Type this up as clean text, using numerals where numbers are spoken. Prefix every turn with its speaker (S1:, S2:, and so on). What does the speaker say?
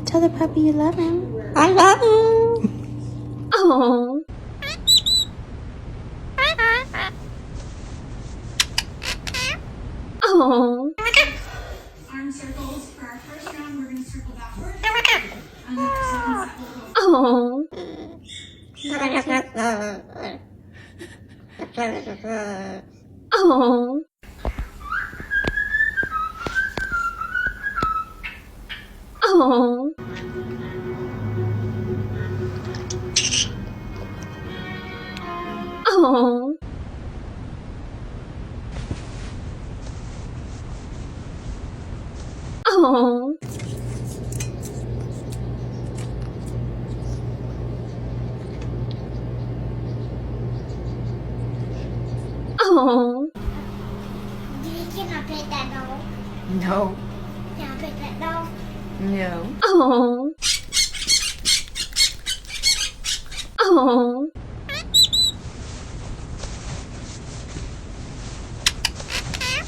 S1: Tell the puppy you love him. I love him. Oh. Oh.
S2: Arm circles for our first round. We're going to circle backward. And the second set will go.
S1: Oh. Oh. Oh. Oh. Oh. Oh.
S3: Can I pet that dog?
S4: No.
S3: Can I pet that dog?
S4: No.
S1: Oh. Oh.